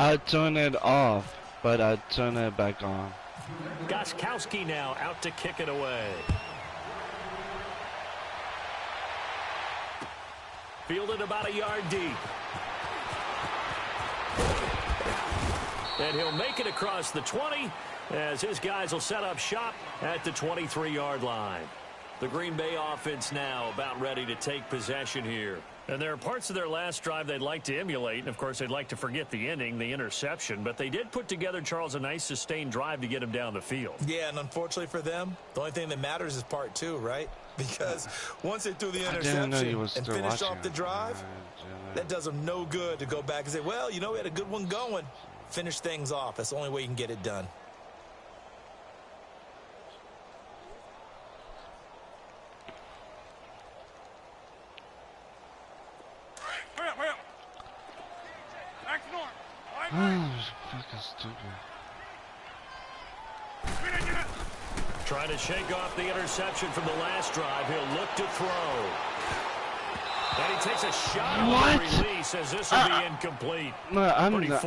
I turn it off, but I turn it back on. Gostkowski now out to kick it away. Fielded about a yard deep. And he'll make it across the 20 as his guys will set up shop at the 23-yard line. The Green Bay offense now about ready to take possession here. And there are parts of their last drive they'd like to emulate. And, of course, they'd like to forget the ending, the interception. But they did put together, Charles, a nice sustained drive to get him down the field. Yeah, and unfortunately for them, the only thing that matters is part two, right? Because once they threw the interception and finished off the drive, that does them no good to go back and say, well, you know, we had a good one going. Finish things off. That's the only way you can get it done. Fucking stupid. Trying to shake off the interception from the last drive. He'll look to throw. And he takes a shot on the release as this will be incomplete. No,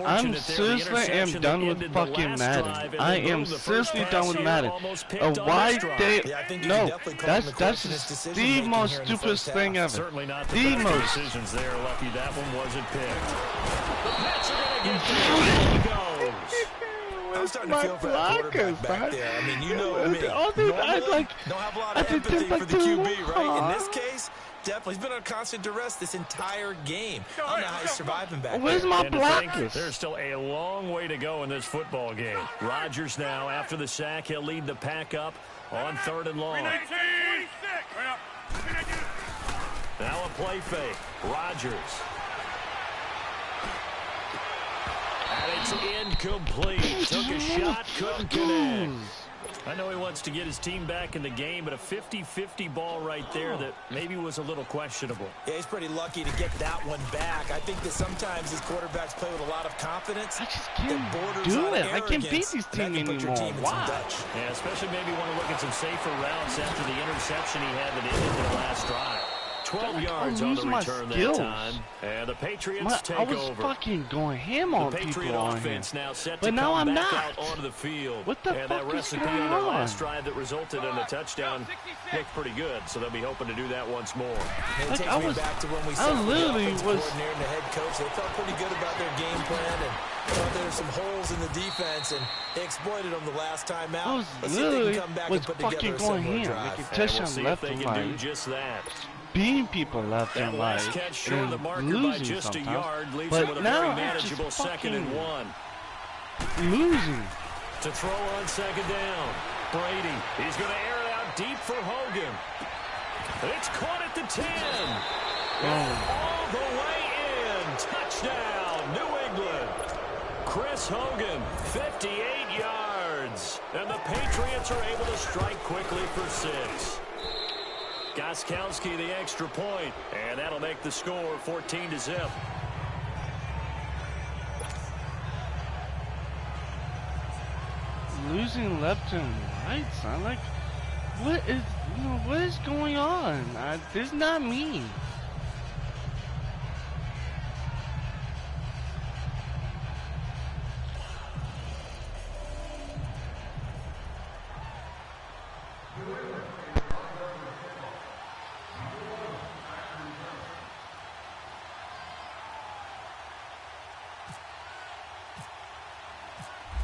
I'm seriously done with fucking Madden. I am seriously done with Madden. Why they? No, that's the most stupidest thing ever. Certainly not the most. Decisions there, Lucky. That one wasn't picked. The Pets are going to get to it. He goes. I'm starting to feel for that quarterback back there. I mean, you know me. Normally, don't have a lot of empathy for the QB, right? In this case, definitely. He's been on constant duress this entire game. I don't know how he's surviving back there. Where's my blockers? There's still a long way to go in this football game. Rodgers now, after the sack, he'll lead the pack up on 3rd and long. Now a play fake. Rodgers. And it's incomplete. Took a shot, couldn't connect. I know he wants to get his team back in the game, but a 50-50 ball right there that maybe was a little questionable. Yeah, he's pretty lucky to get that one back. I think that sometimes these quarterbacks play with a lot of confidence. I just can't do it. I can't beat these teams anymore. Why? Yeah, especially maybe want to look at some safer routes after the interception he had that ended the last drive. 12 yards on the return that time. And the Patriots take over. I was fucking going ham on people on here. Now set but to now I'm back not. Out onto the field. What the and fuck that recipe is going on their on? last drive that resulted in a touchdown looked pretty good. So they'll be hoping to do that once more. It takes me back to when we saw the offensive coordinator and the head coach. They felt pretty good about their game plan and thought there were some holes in the defense, and they exploited them the last time out. Let's see if they can come back and put together a similar drive. We'll see if they can do just that. Beating people left and right, and the marker by just sometimes. A yard leaves But with a now very manageable 2nd and 1. Losing. To throw on 2nd down. Brady, he's going to air it out deep for Hogan. It's caught at the 10. All the way in. Touchdown, New England. Chris Hogan, 58 yards. And the Patriots are able to strike quickly for 6. Gostkowski the extra point, and that'll make the score 14-0. Losing left and right, son. Like, what is going on? This is not me.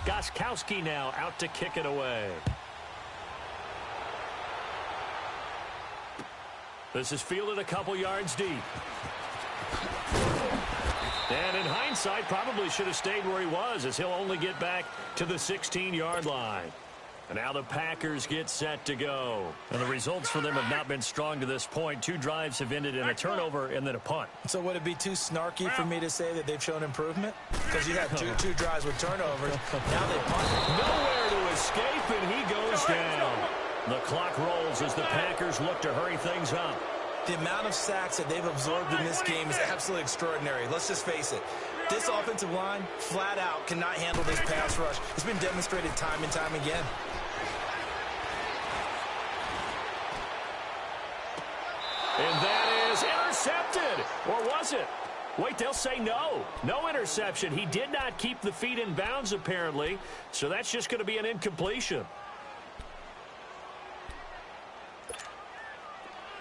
Gostkowski now out to kick it away. This is fielded a couple yards deep. And in hindsight, probably should have stayed where he was, as he'll only get back to the 16-yard line. And now the Packers get set to go. And the results for them have not been strong to this point. 2 drives have ended in a turnover and then a punt. So would it be too snarky for me to say that they've shown improvement? Because you had two drives with turnovers. Now they punt. Nowhere to escape, and he goes down. The clock rolls as the Packers look to hurry things up. The amount of sacks that they've absorbed in this game is absolutely extraordinary. Let's just face it. This offensive line, flat out, cannot handle this pass rush. It's been demonstrated time and time again. And that is intercepted. Or was it? Wait, they'll say no. No interception. He did not keep the feet in bounds, apparently. So that's just going to be an incompletion.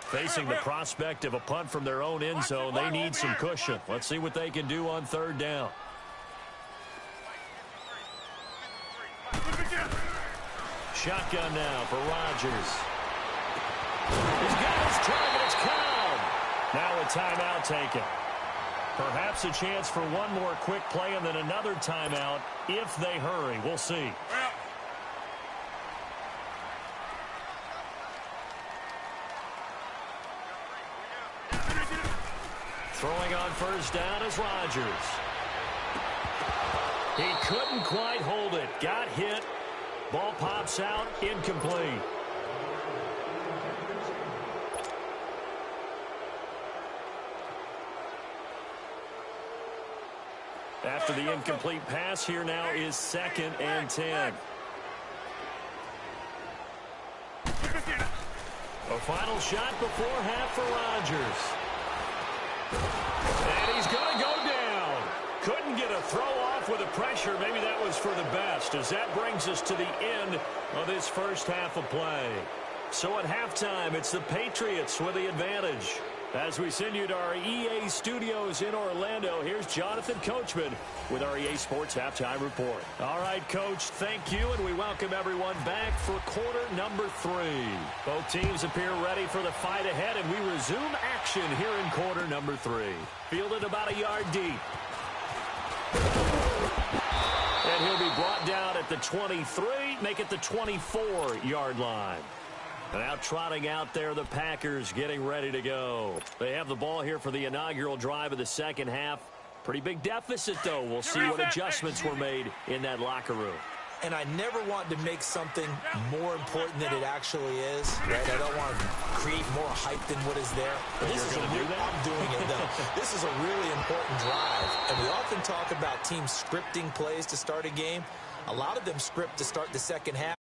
Facing the prospect of a punt from their own end zone, they need some cushion. Let's see what they can do on third down. Shotgun now for Rodgers. He's got his target. It's caught. Now a timeout taken. Perhaps a chance for one more quick play and then another timeout if they hurry. We'll see. Throwing on first down is Rodgers. He couldn't quite hold it. Got hit. Ball pops out. Incomplete. After the incomplete pass, here now is 2nd and 10. A final shot before half for Rodgers. And he's going to go down. Couldn't get a throw off with the pressure. Maybe that was for the best, as that brings us to the end of this first half of play. So at halftime, it's the Patriots with the advantage. As we send you to our EA studios in Orlando, here's Jonathan Coachman with our EA Sports Halftime Report. All right, Coach, thank you, and we welcome everyone back for quarter number 3. Both teams appear ready for the fight ahead, and we resume action here in quarter number 3. Fielded about a yard deep. And he'll be brought down at the 23, make it the 24-yard line. And now trotting out there, the Packers getting ready to go. They have the ball here for the inaugural drive of the second half. Pretty big deficit, though. We'll see what adjustments were made in that locker room. And I never want to make something more important than it actually is. Right? I don't want to create more hype than what is there. But this is I'm doing it, though. This is a really important drive. And we often talk about teams scripting plays to start a game. A lot of them script to start the second half.